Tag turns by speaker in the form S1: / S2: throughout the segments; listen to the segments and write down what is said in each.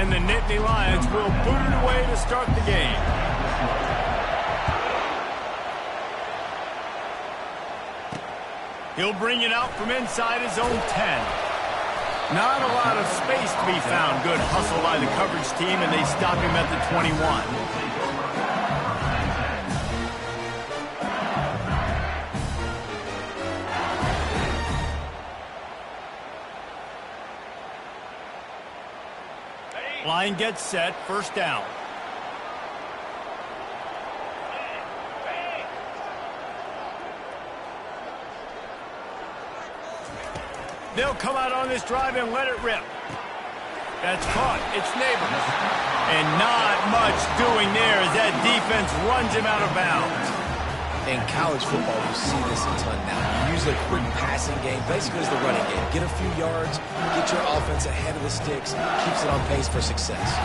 S1: And the Nittany Lions will boot it away to start the game. He'll bring it out from inside his own 10. Not a lot of space to be found. Good hustle by the coverage team, and they stop him at the 21. Line gets set, first down. They'll come out on this drive and let it rip. That's caught. It's Neighbors. And not much doing there as that defense runs him out of bounds.
S2: In college football, you see this a ton now. You use a quick passing game, basically as the running game. Get a few yards, get your offense ahead of the sticks, keeps it on pace for success.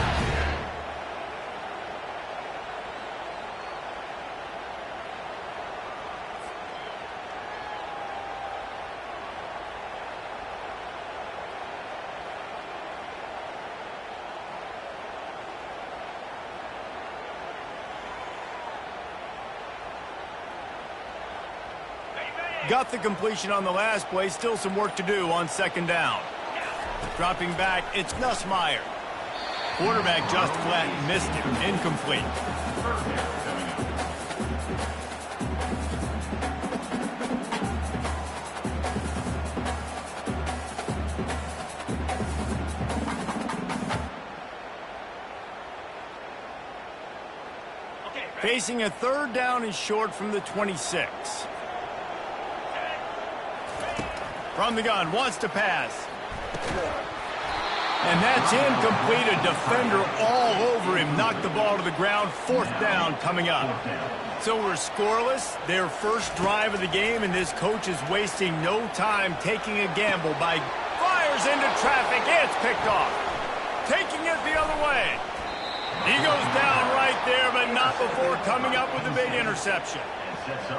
S1: Got the completion on the last play. Still some work to do on second down. Dropping back, it's Nussmeier. Quarterback just flat missed it. Incomplete. Facing a third down and short from the 26. From the gun, wants to pass. And that's incomplete. A defender all over him. Knocked the ball to the ground. Fourth down coming up. So we're scoreless. Their first drive of the game, and this coach is wasting no time taking a gamble by fires into traffic. It's picked off. Taking it the other way. He goes down right there, but not before coming up with a big interception.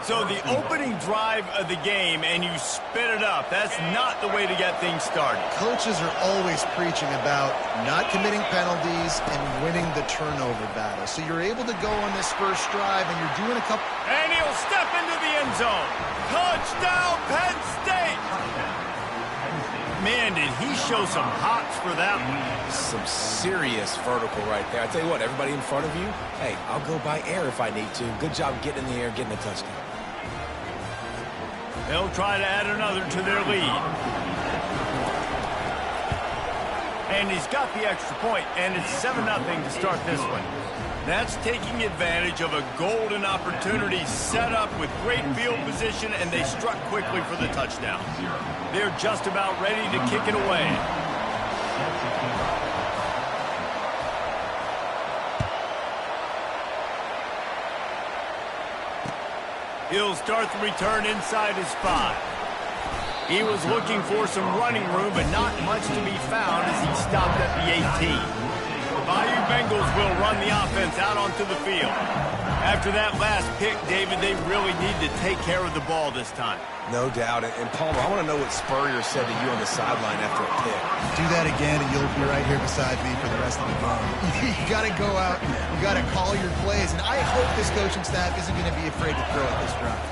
S1: So the opening drive of the game, and you spit it up. That's not the way to get things started.
S3: Coaches are always preaching about not committing penalties and winning the turnover battle. So you're able to go on this first drive, and you're doing a couple...
S1: And he'll step into the end zone. Touchdown, Penn State! Man, did he show some hops for that one.
S2: Some serious vertical right there. I tell you what, everybody in front of you, hey, I'll go by air if I need to. Good job getting in the air, getting a touchdown.
S1: They'll try to add another to their lead. And he's got the extra point, and it's 7-0 to start this one. That's taking advantage of a golden opportunity set up with great field position, and they struck quickly for the touchdown. They're just about ready to kick it away. He'll start the return inside his 5. He was looking for some running room, but not much to be found as he stopped at the 18. Bayou Bengals will run the offense out onto the field. After that last pick, David, they really need to take care of the ball this time.
S2: No doubt. And Palmer, I want to know what Spurrier said to you on the sideline after a pick.
S3: Do that again, and you'll be right here beside me for the rest of the game. You got to go out. You got to call your plays. And I hope this coaching staff isn't going to be afraid to throw at this drive.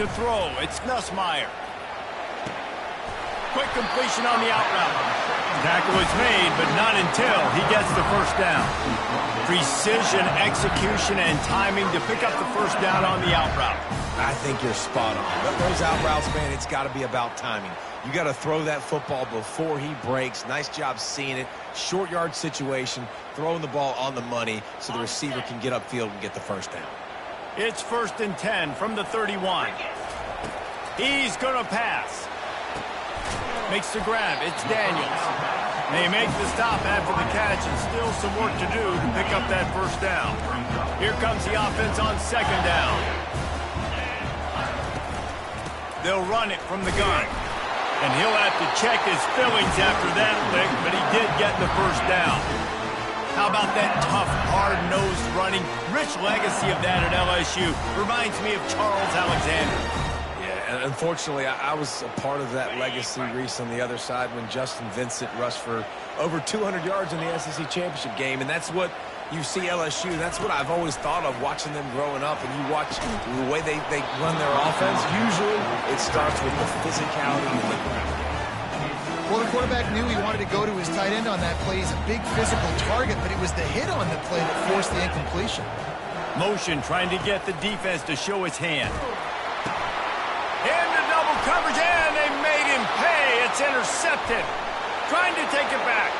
S1: To throw, it's Nussmeier. Quick completion on the out route. Tackle is made, but not until he gets the first down. Precision, execution, and timing to pick up the first down on the out route.
S2: I think you're spot on. Those out routes, man, it's got to be about timing. You got to throw that football before he breaks. Nice job seeing it. Short yard situation, throwing the ball on the money so the receiver can get upfield and get the first down.
S1: It's 1st and 10 from the 31. He's going to pass. Makes the grab. It's Daniels. They make the stop after the catch, and still some work to do to pick up that first down. Here comes the offense on second down. They'll run it from the gun. And he'll have to check his fillings after that lick, but he did get the first down. How about that tough, hard-nosed running? Rich legacy of that at LSU. Reminds me of Charles Alexander.
S2: Yeah, and Unfortunately, I was a part of that legacy, Reese, on the other side when Justin Vincent rushed for over 200 yards in the SEC Championship game, and that's what you see LSU. That's what I've always thought of watching them growing up, and you watch the way they run their offense. Usually, it starts with the physicality of the ground.
S3: Well, the quarterback knew he wanted to go to his tight end on that play. He's a big physical target, but it was the hit on the play that forced the incompletion.
S1: Motion trying to get the defense to show his hand. Into double coverage, and they made him pay. It's intercepted. Trying to take it back.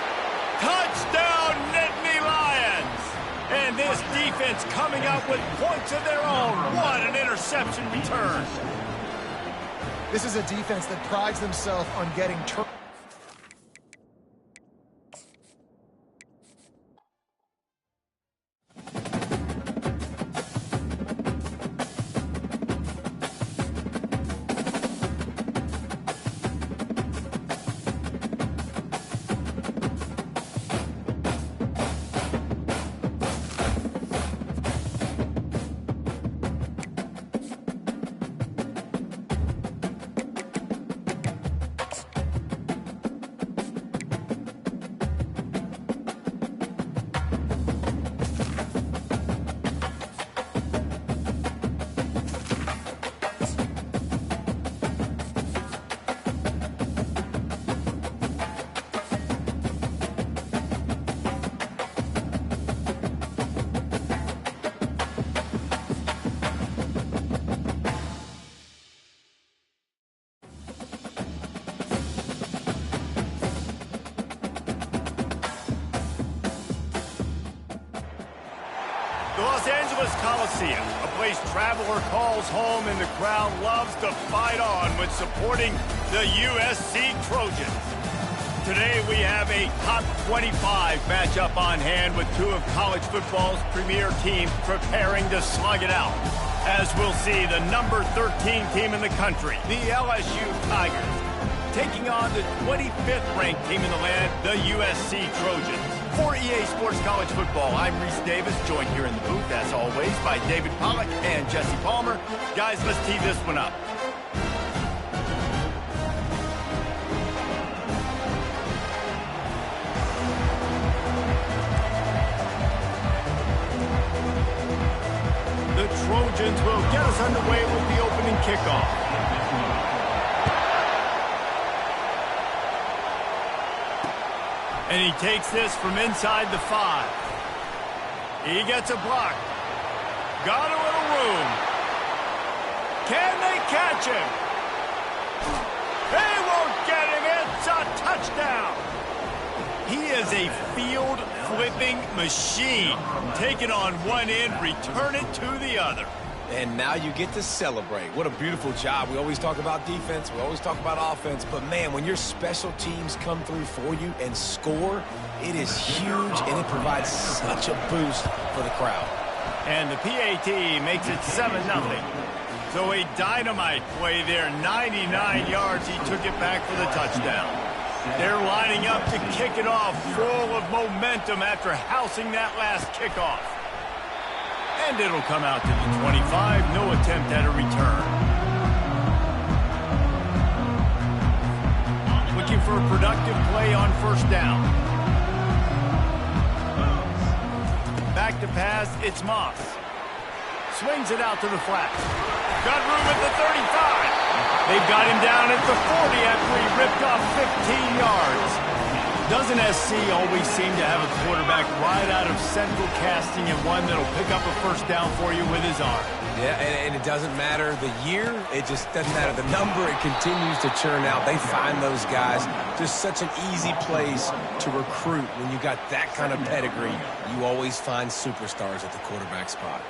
S1: Touchdown, Nittany Lions. And this defense coming up with points of their own. What an interception return.
S3: This is a defense that prides themselves on getting turnovers.
S1: The Los Angeles Coliseum, a place traveler calls home and the crowd loves to fight on when supporting the USC Trojans. Today we have a top 25 matchup on hand with two of college football's premier teams preparing to slug it out. As we'll see, the number 13 team in the country, the LSU Tigers, taking on the 25th ranked team in the land, the USC Trojans. For EA Sports College Football, I'm Reese Davis, joined here in the booth, as always, by David Pollack and Jesse Palmer. Guys, let's tee this one up. The Trojans will get us underway with the opening kickoff. And he takes this from inside the 5. He gets a block. Got a little room. Can they catch him? They won't get him. It's a touchdown. He is a field-flipping machine. Take it on one end, return it to the other.
S2: And now you get to celebrate. What a beautiful job. We always talk about defense. We always talk about offense. But, man, when your special teams come through for you and score, it is huge, and it provides such a boost for the crowd.
S1: And the PAT makes it 7-0. So a dynamite play there. 99 yards. He took it back for the touchdown. They're lining up to kick it off, full of momentum after housing that last kickoff. And it'll come out to the 25. No attempt at a return. Looking for a productive play on first down. Back to pass, it's Moss. Swings it out to the flat. Got room at the 35. They've got him down at the 40 after he ripped off 15 yards. Doesn't SC always seem to have a quarterback right out of central casting and one that'll pick up a first down for you with his arm?
S2: Yeah, and it doesn't matter the year. It just doesn't matter the number. It continues to churn out. They find those guys. Just such an easy place to recruit. When you got that kind of pedigree, you always find superstars at the quarterback spot.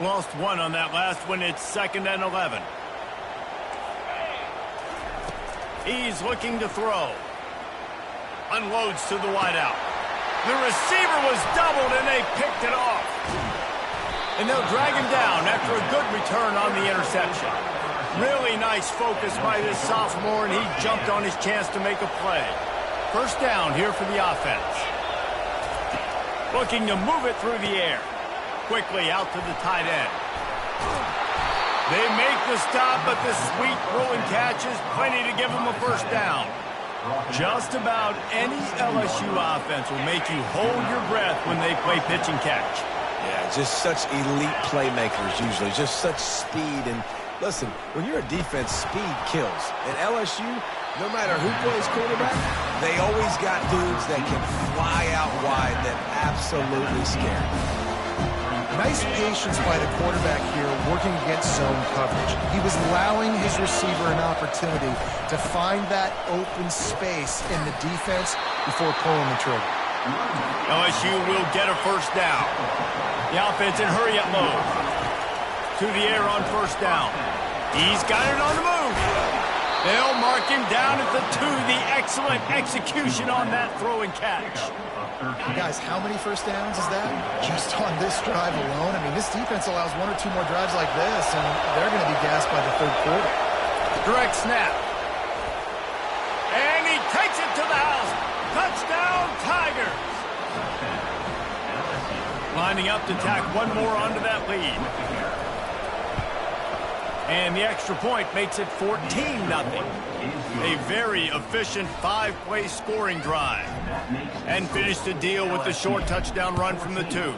S1: Lost one on that last one. It's 2nd and 11. He's looking to throw. Unloads to the wideout. The receiver was doubled, and they picked it off. And they'll drag him down after a good return on the interception. Really nice focus by this sophomore, and he jumped on his chance to make a play. First down here for the offense. Looking to move it through the air. Quickly out to the tight end. They make the stop, but the sweet rolling catch is plenty to give them a first down. Just about any LSU offense will make you hold your breath when they play pitch and catch.
S2: Yeah, just such elite playmakers usually, just such speed. And listen, when you're a defense, speed kills. And LSU, no matter who plays quarterback, they always got dudes that can fly out wide that absolutely scare.
S3: Nice patience by the quarterback here working against zone coverage. He was allowing his receiver an opportunity to find that open space in the defense before pulling the trigger.
S1: LSU will get a first down. The offense in hurry-up mode. To the air on first down. He's got it on the move. They'll mark him down at the 2. The excellent execution on that throw and catch.
S3: Guys, how many first downs is that? Just on this drive alone? I mean, this defense allows 1 or 2 more drives like this, and they're going to be gassed by the third quarter.
S1: Direct snap. And he takes it to the house. Touchdown, Tigers. Lining up to tack one more onto that lead. And the extra point makes it 14-0. A very efficient 5-play scoring drive. And finish the deal with the short touchdown run from the 2.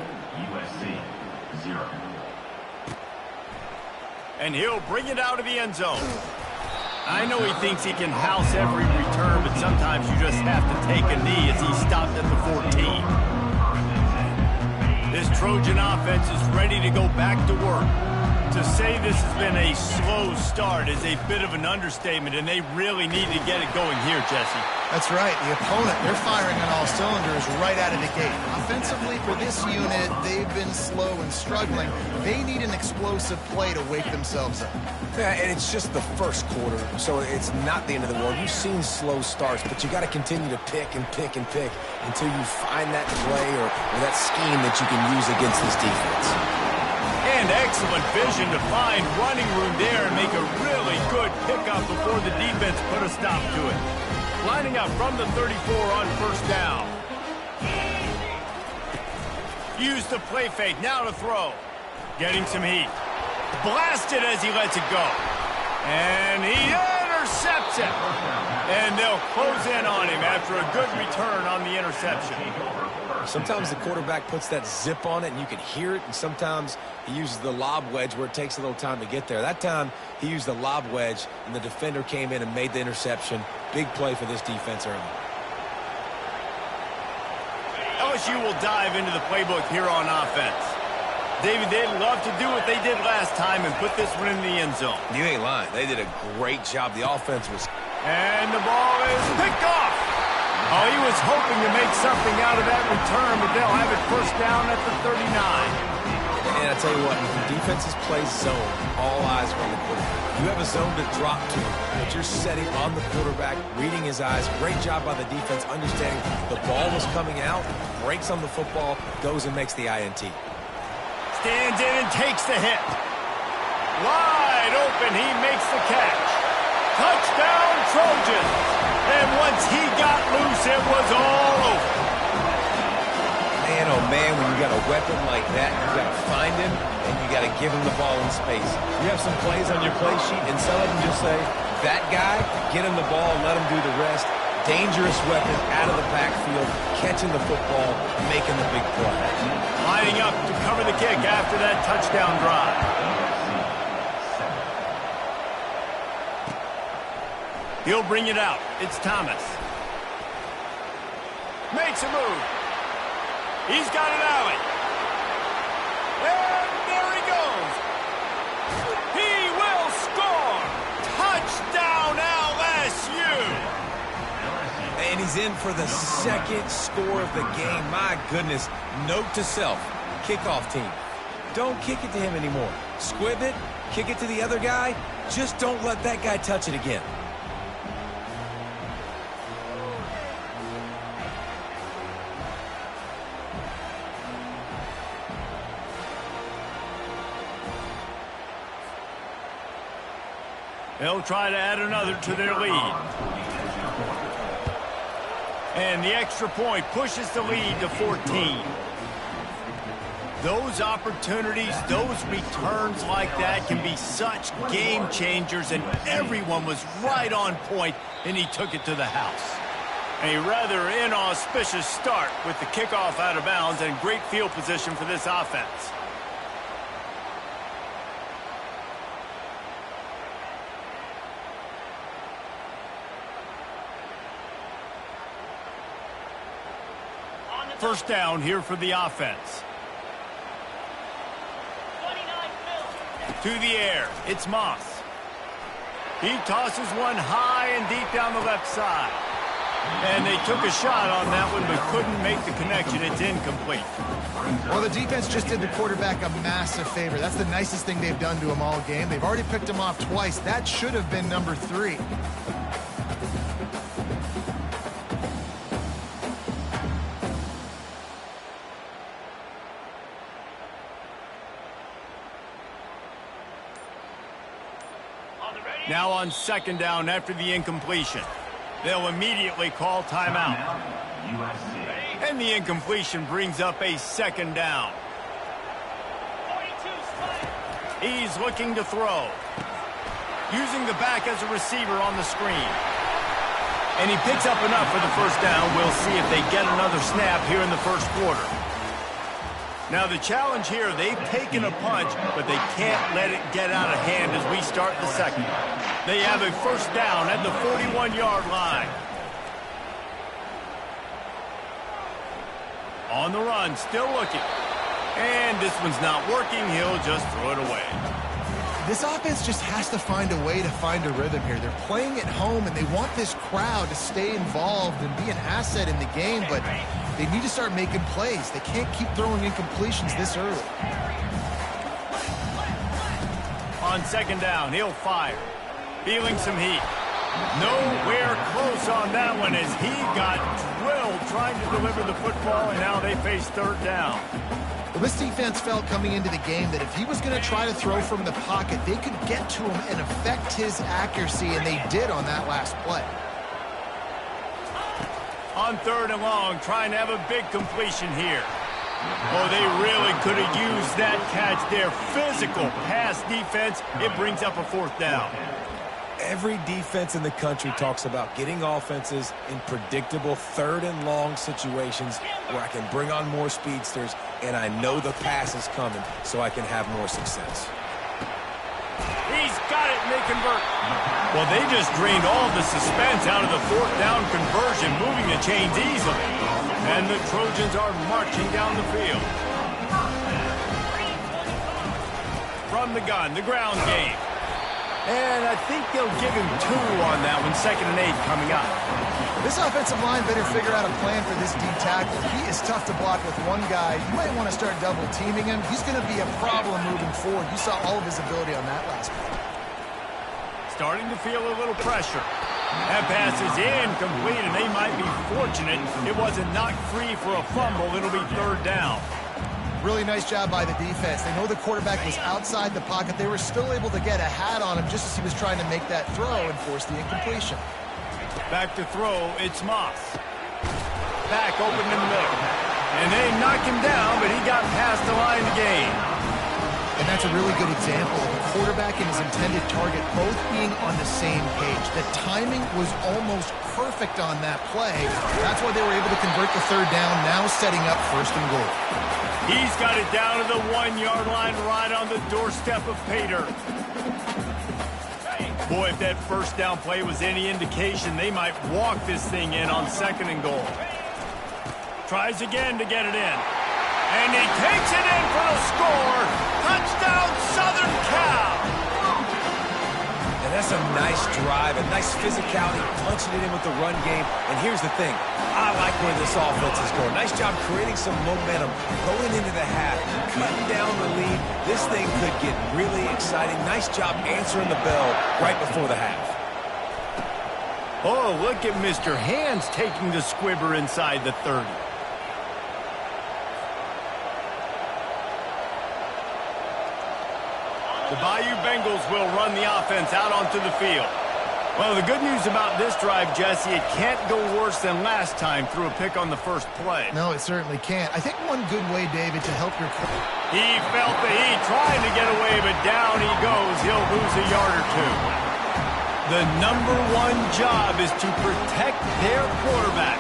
S1: And he'll bring it out of the end zone. I know he thinks he can house every return, but sometimes you just have to take a knee as he stopped at the 14. This Trojan offense is ready to go back to work. To say this has been a slow start is a bit of an understatement, and they really need to get it going here, Jesse.
S3: That's right. The opponent, they're firing on all cylinders right out of the gate. Offensively, for this unit, they've been slow and struggling. They need an explosive play to wake themselves up.
S2: Yeah, and it's just the first quarter, so it's not the end of the world. You've seen slow starts, but you got to continue to pick and pick and pick until you find that play or that scheme that you can use against this defense.
S1: And excellent vision to find running room there and make a really good pickup before the defense put a stop to it. Lining up from the 34 on first down. Use the play fake, now to throw. Getting some heat. Blasted as he lets it go. And he intercepts it. And they'll close in on him after a good return on the interception.
S2: Sometimes the quarterback puts that zip on it and you can hear it, and sometimes he uses the lob wedge where it takes a little time to get there. That time he used the lob wedge and the defender came in and made the interception. Big play for this defense early.
S1: LSU will dive into the playbook here on offense. David, they'd love to do what they did last time and put this one in the end zone.
S2: You ain't lying. They did a great job. The offense was...
S1: And the ball is picked off. Oh, he was hoping to make something out of that return, but they'll have it first down at the 39.
S2: And I tell you what, when defenses play zone, all eyes are on the quarterback. You have a zone to drop to, but you're setting on the quarterback, reading his eyes. Great job by the defense, understanding the ball was coming out, breaks on the football, goes and makes the INT.
S1: Stands in and takes the hit. Wide open, he makes the catch. Touchdown, Trojans. And once he got loose, it was all over.
S2: Man, oh man, when you got a weapon like that, you got to find him, and you got to give him the ball in space. You have some plays on your play sheet, and some of them just say, that guy, get him the ball, let him do the rest. Dangerous weapon out of the backfield, catching the football, making the big play.
S1: Lining up to cover the kick after that touchdown drive. He'll bring it out. It's Thomas. Makes a move. He's got an alley. And there he goes. He will score. Touchdown LSU.
S2: And he's in for the second score of the game. My goodness. Note to self. Kickoff team. Don't kick it to him anymore. Squib it. Kick it to the other guy. Just don't let that guy touch it again.
S1: They'll try to add another to their lead. And the extra point pushes the lead to 14. Those opportunities, those returns like that can be such game changers, and everyone was right on point, and he took it to the house. A rather inauspicious start with the kickoff out of bounds and great field position for this offense. First down here for the offense. To the air, it's Moss. He tosses one high and deep down the left side. And they took a shot on that one but couldn't make the connection. It's incomplete.
S3: Well, the defense just did the quarterback a massive favor. That's the nicest thing they've done to him all game. They've already picked him off twice. That should have been number 3.
S1: Now on second down after the incompletion. They'll immediately call timeout. And the incompletion brings up a second down. He's looking to throw. Using the back as a receiver on the screen. And he picks up enough for the first down. We'll see if they get another snap here in the first quarter. Now the challenge here, they've taken a punch, but they can't let it get out of hand as we start the second. They have a first down at the 41-yard line. On the run, still looking. And this one's not working. He'll just throw it away.
S3: This offense just has to find a way to find a rhythm here. They're playing at home, and they want this crowd to stay involved and be an asset in the game, but they need to start making plays. They can't keep throwing incompletions this early.
S1: On second down, he'll fire. Feeling some heat. Nowhere close on that one as he got drilled trying to deliver the football, and now they face third down.
S3: Well, this defense felt coming into the game that if he was going to try to throw from the pocket, they could get to him and affect his accuracy, and they did on that last play.
S1: On third and long, trying to have a big completion here. Oh, they really could have used that catch there. Physical pass defense. It brings up a fourth down.
S2: Every defense in the country talks about getting offenses in predictable third and long situations where I can bring on more speedsters and I know the pass is coming so I can have more success.
S1: He's got it, and they convert. Well, they just drained all the suspense out of the fourth down conversion, moving the chains easily. And the Trojans are marching down the field. From the gun, the ground game. And I think they'll give him 2 on that one. 2nd and 8 coming up.
S3: This offensive line better figure out a plan for this D tackle. He is tough to block with one guy. You might want to start double teaming him. He's going to be a problem moving forward. You saw all of his ability on that last play.
S1: Starting to feel a little pressure. That pass is incomplete, and they might be fortunate it wasn't knocked free for a fumble. It'll be third down.
S3: Really nice job by the defense. They know the quarterback was outside the pocket. They were still able to get a hat on him just as he was trying to make that throw and force the incompletion.
S1: Back to throw, it's Moss. Back open in the middle. And they knock him down, but he got past the line of the game.
S3: And that's a really good example of a quarterback and his intended target both being on the same page. The timing was almost perfect on that play. That's why they were able to convert the third down, now setting up first and goal.
S1: He's got it down to the 1-yard line right on the doorstep of Pater. Boy, if that first down play was any indication, they might walk this thing in on 2nd and goal. Tries again to get it in. And he takes it in for the score. Touchdown, Southern Cal.
S2: And that's a nice drive, a nice physicality, punching it in with the run game. And here's the thing. I like where this offense is going. Nice job creating some momentum going into the half, cutting down the lead. This thing could get really exciting. Nice job answering the bell right before the half.
S1: Oh, look at Mr. Hands taking the squibber inside the 30. The Bayou Bengals will run the offense out onto the field. Well, the good news about this drive, Jesse, it can't go worse than last time through a pick on the first play.
S3: No, it certainly can't. I think one good way, David, to help your...
S1: He felt the heat, trying to get away, but down he goes. He'll lose a yard or two. The number one job is to protect their quarterback,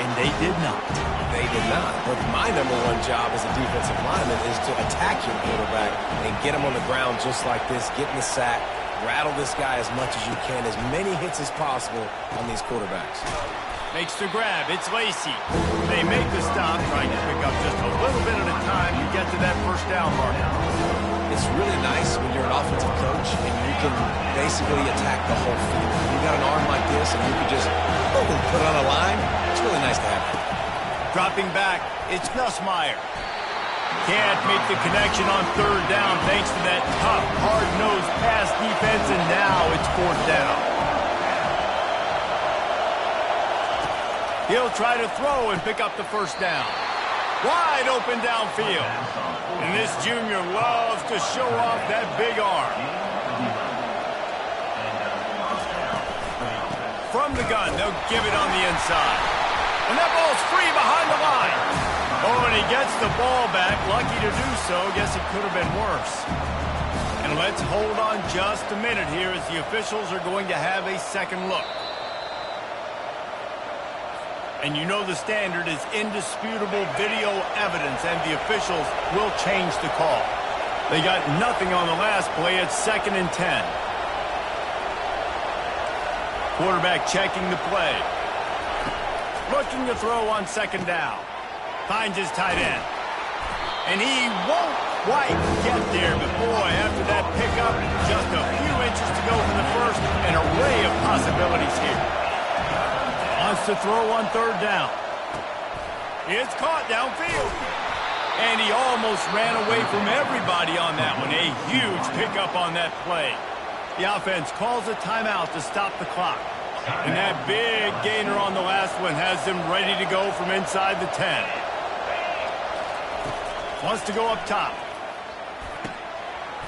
S1: and they did not.
S2: They did not. But my number one job as a defensive lineman is to attack your quarterback and get him on the ground just like this, get in the sack, rattle this guy as much as you can, as many hits as possible on these quarterbacks.
S1: Makes the grab. It's Lacey. They make the stop, trying to pick up just a little bit at a time to get to that first down marker.
S2: It's really nice when you're an offensive coach and you can basically attack the whole field. You got an arm like this and you can just put on a line. It's really nice to have that.
S1: Dropping back, it's Nussmeier. Can't make the connection on third down thanks to that tough, hard-nosed pass defense, and now it's fourth down. He'll try to throw and pick up the first down. Wide open downfield. And this junior loves to show off that big arm. From the gun, they'll give it on the inside. And that ball's free behind the line. Oh, and he gets the ball back. Lucky to do so. Guess it could have been worse. And let's hold on just a minute here as the officials are going to have a second look. And you know the standard is indisputable video evidence, and the officials will change the call. They got nothing on the last play. It's 2nd and 10. Quarterback checking the play. Looking to throw on 2nd down. Finds his tight end. And he won't quite get there, but boy, after that pickup, just a few inches to go for the first, an array of possibilities here. Wants to throw on 3rd down. It's caught downfield. And he almost ran away from everybody on that one. A huge pickup on that play. The offense calls a timeout to stop the clock. And that big gainer on the last one has them ready to go from inside the 10. Wants to go up top.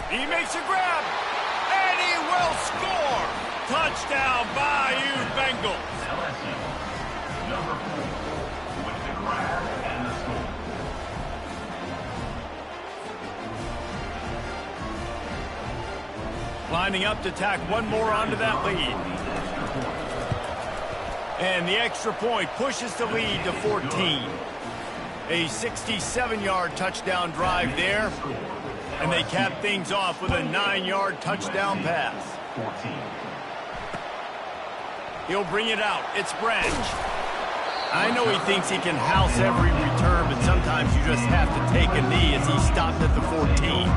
S1: He makes a grab. And he will score. Touchdown, Bayou Bengals. Number 4 with the grab and the score. Lining up to tack one more onto that lead. And the extra point pushes the lead to 14. A 67-yard touchdown drive there. And they cap things off with a 9-yard touchdown pass. He'll bring it out. It's Branch. I know he thinks he can house every return, but sometimes you just have to take a knee as he stopped at the 14.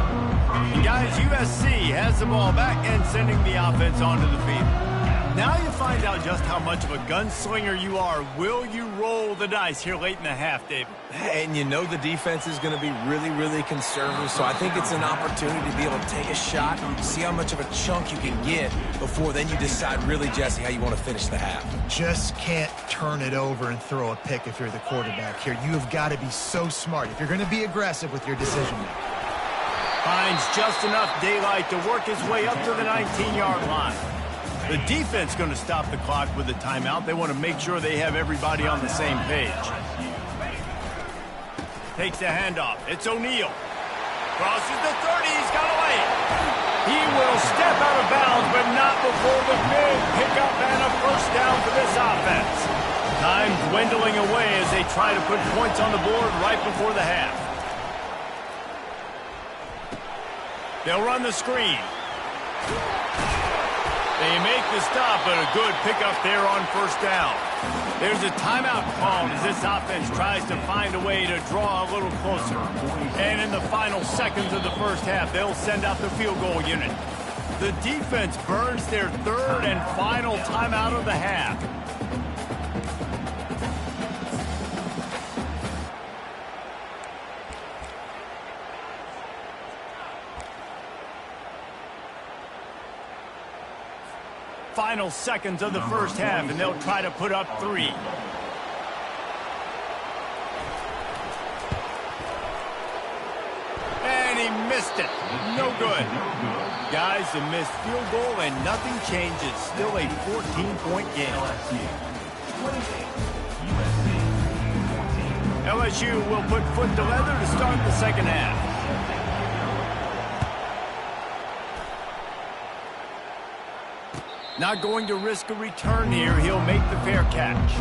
S1: And guys, USC has the ball back and sending the offense onto the field. Now you find out just how much of a gunslinger you are. Will you roll the dice here late in the half, David?
S2: And you know the defense is going to be really, really conservative, so I think it's an opportunity to be able to take a shot, see how much of a chunk you can get before then you decide really, Jesse, how you want to finish the half.
S3: Just can't turn it over and throw a pick if you're the quarterback here. You have got to be so smart if you're going to be aggressive with your decision making.
S1: Finds just enough daylight to work his way up to the 19-yard line. The defense going to stop the clock with a timeout. They want to make sure they have everybody on the same page. Takes the handoff. It's O'Neal. Crosses the 30. He's got to lay it. He will step out of bounds, but not before the big pickup and a first down for this offense. Time dwindling away as they try to put points on the board right before the half. They'll run the screen. They make the stop, but a good pickup there on first down. There's a timeout called as this offense tries to find a way to draw a little closer. And in the final seconds of the first half, they'll send out the field goal unit. The defense burns their 3rd and final timeout of the half. Final seconds of the first half, and they'll try to put up 3. And he missed it. No good. Guys, a missed field goal and nothing changes. Still a 14-point game. LSU will put foot to leather to start the second half. Not going to risk a return here. He'll make the fair catch.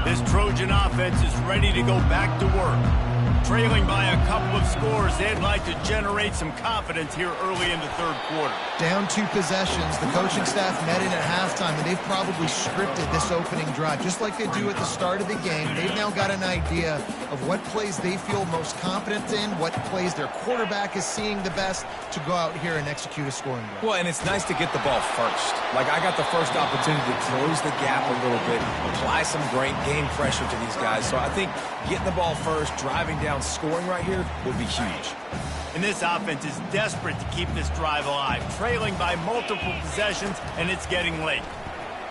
S1: This Trojan offense is ready to go back to work. Trailing by a couple of scores, they'd like to generate some confidence here early in the third quarter.
S3: Down 2 possessions, the coaching staff met in at halftime, and they've probably scripted this opening drive. Just like they do at the start of the game, they've now got an idea of what plays they feel most confident in, what plays their quarterback is seeing the best to go out here and execute a scoring drive.
S2: Well, and it's nice to get the ball first. Like, I got the first opportunity to close the gap a little bit, apply some great game pressure to these guys. So I think getting the ball first, driving down, scoring right here would be huge.
S1: And this offense is desperate to keep this drive alive, trailing by multiple possessions, and it's getting late.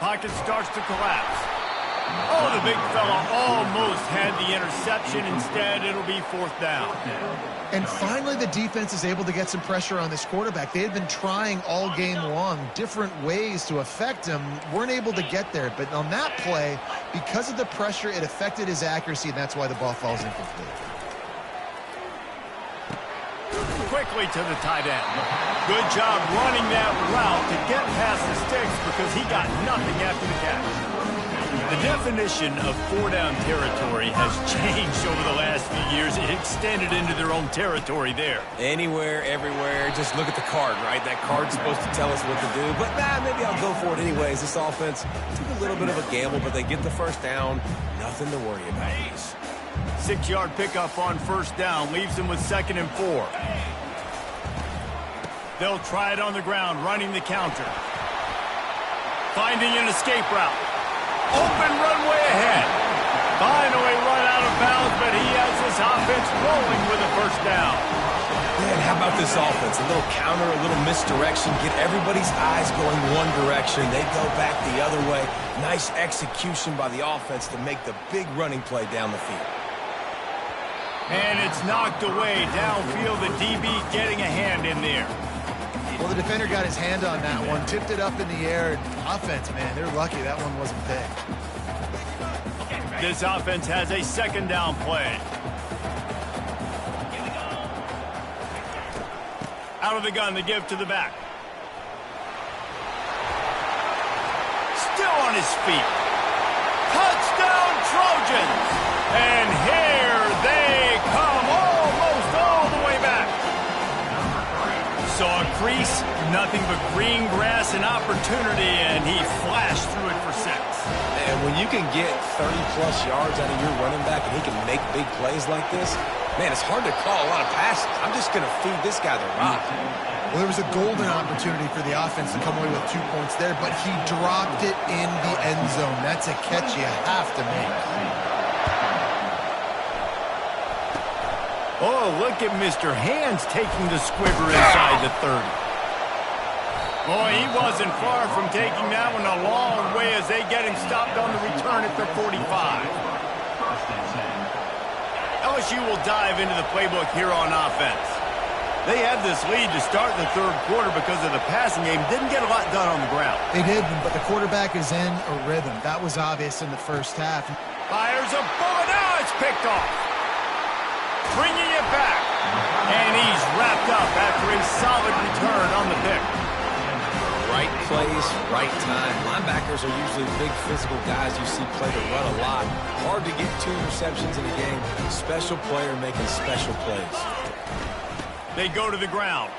S1: Pocket starts to collapse. Oh, the big fella almost had the interception. Instead, it'll be 4th down.
S3: And finally, the defense is able to get some pressure on this quarterback. They had been trying all game long different ways to affect him, weren't able to get there. But on that play, because of the pressure, it affected his accuracy, and that's why the ball falls incomplete.
S1: Quickly to the tight end. Good job running that route to get past the sticks because he got nothing after the catch. The definition of 4-down territory has changed over the last few years. It extended into their own territory there.
S2: Anywhere, everywhere, just look at the card, right? That card's supposed to tell us what to do, but maybe I'll go for it anyways. This offense took a little bit of a gamble, but they get the first down. Nothing to worry about.
S1: 6-yard pickup on 1st down leaves them with 2nd and 4. They'll try it on the ground, running the counter. Finding an escape route. Open runway ahead. Finally run out of bounds, but he has this offense rolling with a 1st down.
S2: Man, how about this offense? A little counter, a little misdirection, get everybody's eyes going one direction. They go back the other way. Nice execution by the offense to make the big running play down the field.
S1: And it's knocked away downfield. The DB getting a hand in there.
S3: Well, the defender got his hand on that one, tipped it up in the air. Offense, man, they're lucky that one wasn't big.
S1: This offense has a 2nd down play. Out of the gun, the give to the back. Still on his feet. Touchdown, Trojans! And here they come, almost all the way back. Saw a crease, nothing but green grass and opportunity, and he flashed through it for 6.
S2: And when you can get 30-plus yards out of your running back and he can make big plays like this, man, it's hard to call a lot of passes. I'm just going to feed this guy the rock.
S3: Well, there was a golden opportunity for the offense to come away with 2 points there, but he dropped it in the end zone. That's a catch you have to make.
S1: Oh, look at Mr. Hands taking the squibber inside the 30. Boy, he wasn't far from taking that one a long way as they get him stopped on the return at the 45. LSU will dive into the playbook here on offense. They had this lead to start the third quarter because of the passing game. Didn't get a lot done on the ground.
S3: They did, but the quarterback is in a rhythm. That was obvious in the first half.
S1: Fires a bullet. Now it's picked off. Bringing it back. And he's wrapped up after a solid return on the pick.
S2: Right plays, right time. Linebackers are usually big physical guys you see play to run a lot. Hard to get 2 receptions in a game. Special player making special plays.
S1: They go to the ground.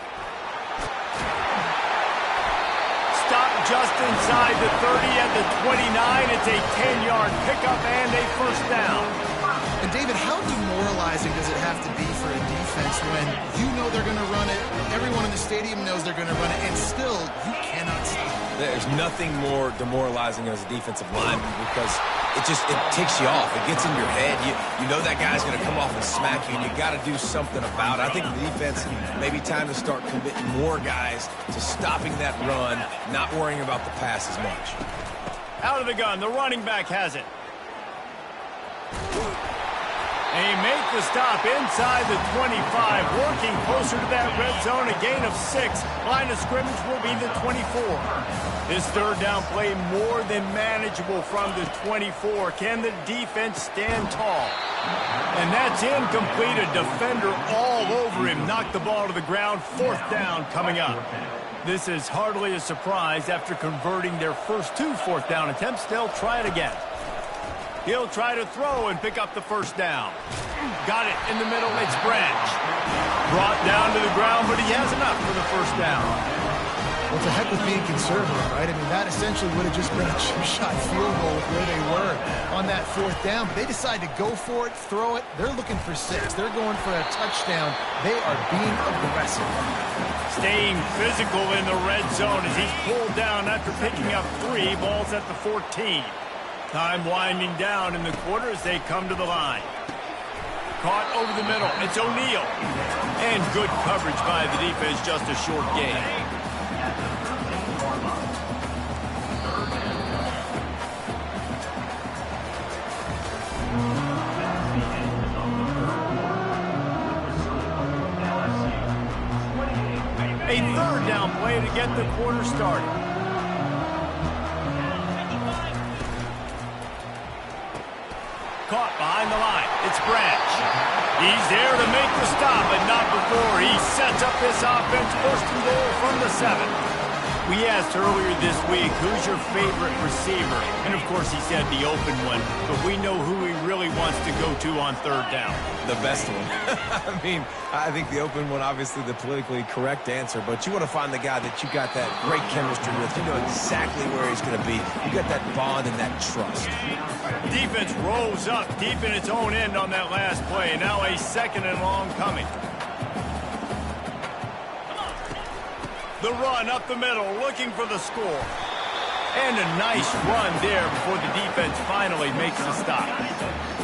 S1: Stop just inside the 30 at the 29. It's a 10-yard pickup and a 1st down.
S3: And David, how demoralizing does it have to be for a defense when you know they're going to run it, everyone in the stadium knows they're going to run it, and still you cannot stop it?
S2: There's nothing more demoralizing as a defensive lineman because it ticks you off. It gets in your head. You know that guy's going to come off and smack you, and you got to do something about it. I think the defense maybe time to start committing more guys to stopping that run, not worrying about the pass as much.
S1: Out of the gun, the running back has it. And he made the stop inside the 25, working closer to that red zone, a gain of 6. Line of scrimmage will be the 24. This third down play more than manageable from the 24. Can the defense stand tall? And that's incomplete. A defender all over him. Knocked the ball to the ground. Fourth down coming up. This is hardly a surprise. After converting their first 2 fourth-down attempts, they'll try it again. He'll try to throw and pick up the first down. Got it in the middle. It's Branch. Brought down to the ground, but he has enough for the first down.
S3: Well, it's a heck with being conservative, right? I mean, that essentially would have just been a two-shot field goal with where they were on that fourth down. But they decide to go for it, throw it. They're looking for 6. They're going for a touchdown. They are being aggressive.
S1: Staying physical in the red zone as he's pulled down after picking up 3 balls at the 14. Time winding down in the quarter as they come to the line. Caught over the middle. It's O'Neal. And good coverage by the defense, just a short gain. A third down play to get the quarter started. Caught behind the line. It's Branch. He's there to make the stop, but not before he sets up this offense. First and goal from the 7. We asked earlier this week, who's your favorite receiver? And, of course, he said the open one. But we know who he really wants to go to on third down.
S2: The best one. I mean, I think the open one, obviously the politically correct answer, but you want to find the guy that you got that great chemistry with. You know exactly where he's going to be. You got that bond and that trust.
S1: Defense rose up deep in its own end on that last play. Now a second and long coming. The run up the middle, looking for the score. And a nice run there before the defense finally makes the stop.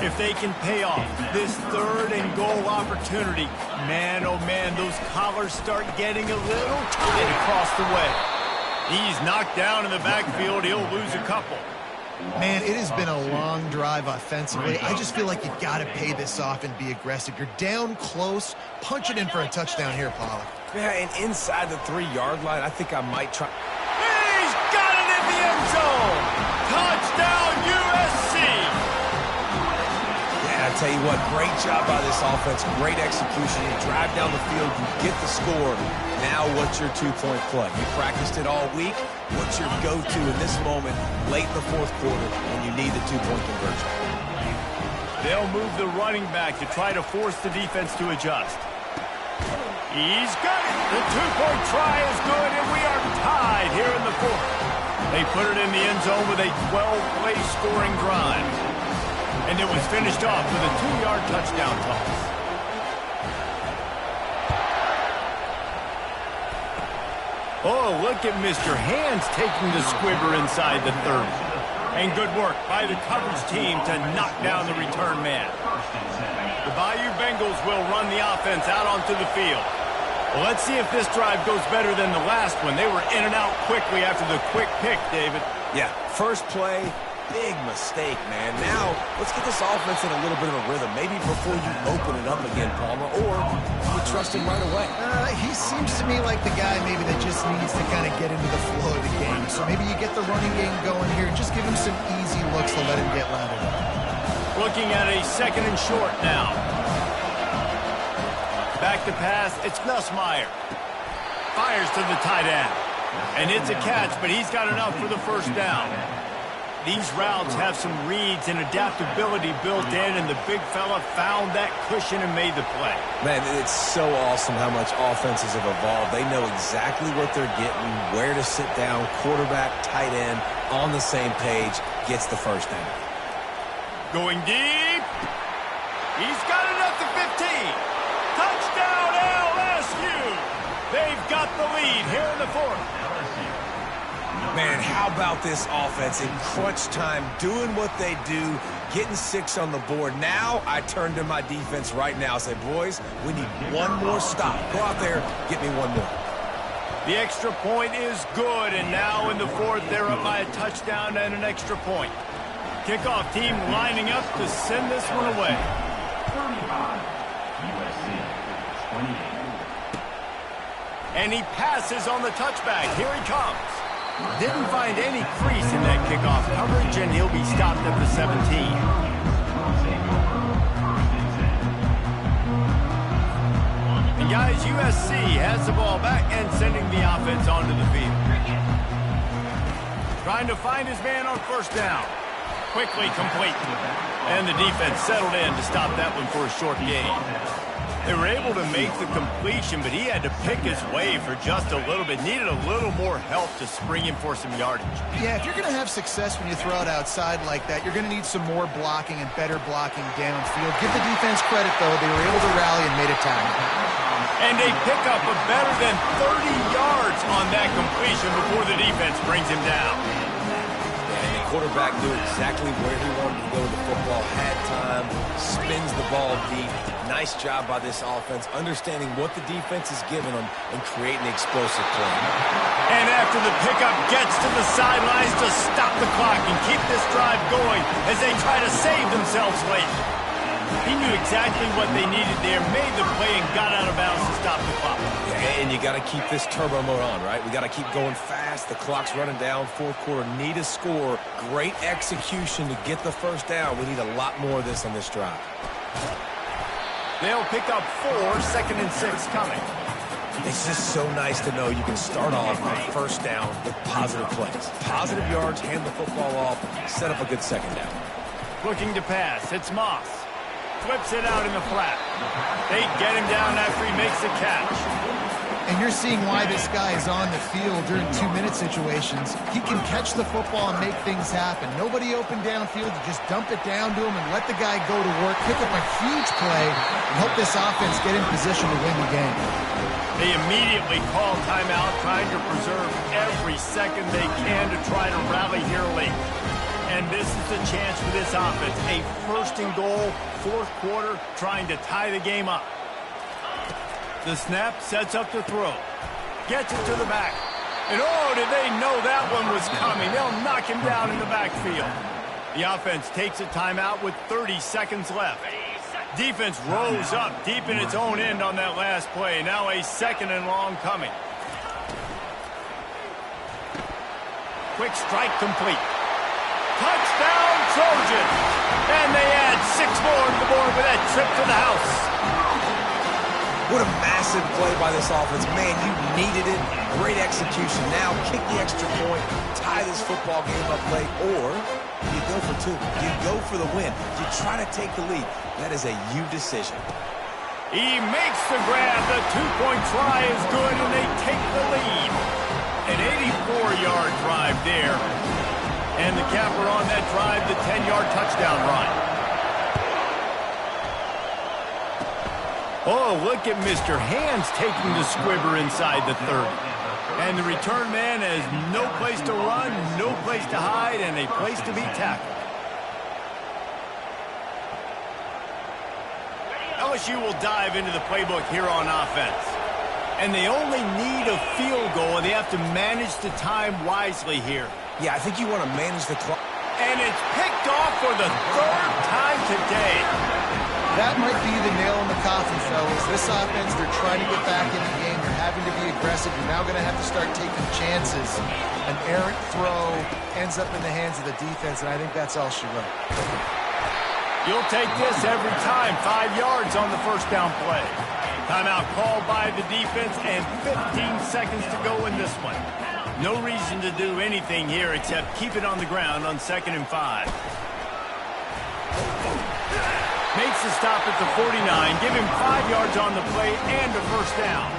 S1: If they can pay off this third and goal opportunity, man, oh man, those collars start getting a little tight across the way. He's knocked down in the backfield. He'll lose a couple.
S3: Man, it has been a long drive offensively. I just feel like you got to pay this off and be aggressive. You're down close. Punch it in for a touchdown here, Pollock.
S2: Yeah, and inside the 3-yard line, I think I might try.
S1: He's got it in the end zone. Touchdown, USC.
S2: Yeah, I tell you what, great job by this offense. Great execution. You drive down the field, you get the score. Now what's your 2-point play? You practiced it all week. What's your go-to in this moment late in the fourth quarter when you need the 2-point conversion?
S1: They'll move the running back to try to force the defense to adjust. He's got it. The 2-point try is good, and we are tied here in the fourth. They put it in the end zone with a 12-play scoring drive. And it was finished off with a 2-yard touchdown toss. Oh, look at Mr. Hands taking the squibber inside the 30. And good work by the coverage team to knock down the return man. The Bayou Bengals will run the offense out onto the field. Well, let's see if this drive goes better than the last one. They were in and out quickly after the quick pick, David.
S2: Yeah, first play, big mistake, man. Now, let's get this offense in a little bit of a rhythm. Maybe before you open it up again, Palmer, or you trust him right away.
S3: He seems to me like the guy maybe that just needs to kind of get into the flow of the game. So maybe you get the running game going here. Just give him some easy looks to let him get lathered up.
S1: Looking at a second and short now. Back to pass, it's Nussmeier. Fires to the tight end. And it's a catch, but he's got enough for the first down. These routes have some reads and adaptability built in, and the big fella found that cushion and made the play.
S2: Man, it's so awesome how much offenses have evolved. They know exactly what they're getting, where to sit down, quarterback, tight end, on the same page, gets the first down.
S1: Going deep. He's got it up to 15. Touchdown, LSU. They've got the lead here in the fourth.
S2: Man, how about this offense in crunch time, doing what they do, getting 6 on the board. Now I turn to my defense right now and say, boys, we need one more stop. Go out there, get me one more.
S1: The extra point is good, and now in the fourth, they're up by a touchdown and an extra point. Kickoff team lining up to send this one away. And he passes on the touchback. Here he comes. Didn't find any crease in that kickoff coverage, and he'll be stopped at the 17. And guys, USC has the ball back and sending the offense onto the field. Trying to find his man on first down. Quickly complete. And the defense settled in to stop that one for a short gain. They were able to make the completion, but he had to pick his way for just a little bit. Needed a little more help to spring him for some yardage.
S3: Yeah, if you're going to have success when you throw it outside like that, you're going to need some more blocking and better blocking downfield. Give the defense credit, though. They were able to rally and made a tackle.
S1: And they pick up a better than 30 yards on that completion before the defense brings him down.
S2: And the quarterback knew exactly where he wanted to go with the football, had time, spins the ball deep. Nice job by this offense, understanding what the defense is giving them and creating the explosive play.
S1: And after the pickup, gets to the sidelines to stop the clock and keep this drive going as they try to save themselves late. He knew exactly what they needed there, made the play, and got out of bounds to stop the clock.
S2: Yeah, and you got to keep this turbo mode on, right? We got to keep going fast. The clock's running down. Fourth quarter, need a score. Great execution to get the first down. We need a lot more of this on this drive.
S1: They'll pick up 4, 2nd and 6 coming.
S2: It's just so nice to know you can start off on first down with positive plays. Positive yards, hand the football off, set up a good second down.
S1: Looking to pass, it's Moss. Flips it out in the flat. They get him down after he makes the catch.
S3: And you're seeing why this guy is on the field during 2-minute situations. He can catch the football and make things happen. Nobody open downfield. You just dump it down to him and let the guy go to work, pick up a huge play, and help this offense get in position to win the game.
S1: They immediately call timeout, trying to preserve every second they can to try to rally here late. And this is the chance for this offense. A 1st and goal, 4th quarter, trying to tie the game up. The snap sets up the throw. Gets it to the back. And oh, did they know that one was coming. They'll knock him down in the backfield. The offense takes a timeout with 30 seconds left. Defense rose up deep in its own end on that last play. Now a 2nd and long coming. Quick strike complete. Touchdown Trojans! And they add 6 more to the board with that trip to the house.
S2: What a massive play by this offense. Man, you needed it. Great execution. Now kick the extra point, tie this football game up late, or you go for 2. You go for the win. You try to take the lead. That is a you decision.
S1: He makes the grab. The 2-point try is good, and they take the lead. An 84-yard drive there. And the capper on that drive, the 10-yard touchdown run. Oh, look at Mr. Hands taking the squibber inside the 30. And the return man has no place to run, no place to hide, and a place to be tackled. LSU will dive into the playbook here on offense. And they only need a field goal, and they have to manage the time wisely here.
S2: Yeah, I think you want to manage the clock.
S1: And it's picked off for the 3rd time today.
S3: That might be the nail in the coffin, fellas. This offense, they're trying to get back in the game. They're having to be aggressive. You're now going to have to start taking chances. An errant throw ends up in the hands of the defense, and I think that's all she wrote.
S1: You'll take this every time. 5 yards on the first down play. Timeout called by the defense, and 15 seconds to go in this one. No reason to do anything here except keep it on the ground on 2nd and 5. Makes the stop at the 49, give him 5 yards on the play and a first down.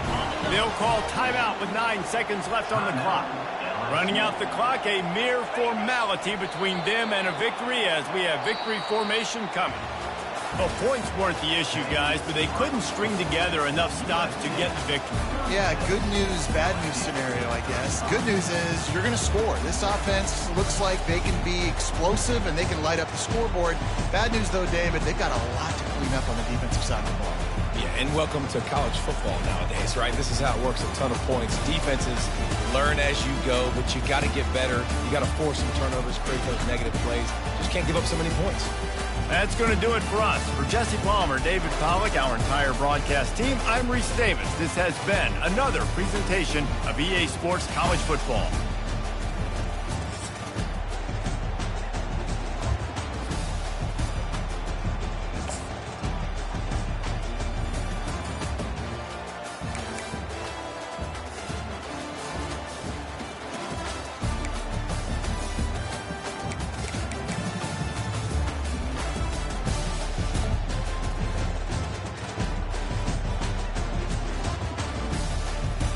S1: They'll call timeout with 9 seconds left on the clock. Running out the clock, a mere formality between them and a victory as we have victory formation coming. Well, points weren't the issue, guys, but they couldn't string together enough stops to get the victory.
S3: Yeah, good news, bad news scenario, I guess. Good news is you're going to score. This offense looks like they can be explosive and they can light up the scoreboard. Bad news, though, David, they've got a lot to clean up on the defensive side of the ball.
S2: Yeah, and welcome to college football nowadays, right? This is how it works, a ton of points. Defenses learn as you go, but you got to get better. You got to force some turnovers, create those negative plays. Just can't give up so many points.
S1: That's going to do it for us. For Jesse Palmer, David Pollack, our entire broadcast team, I'm Reese Davis. This has been another presentation of EA Sports College Football.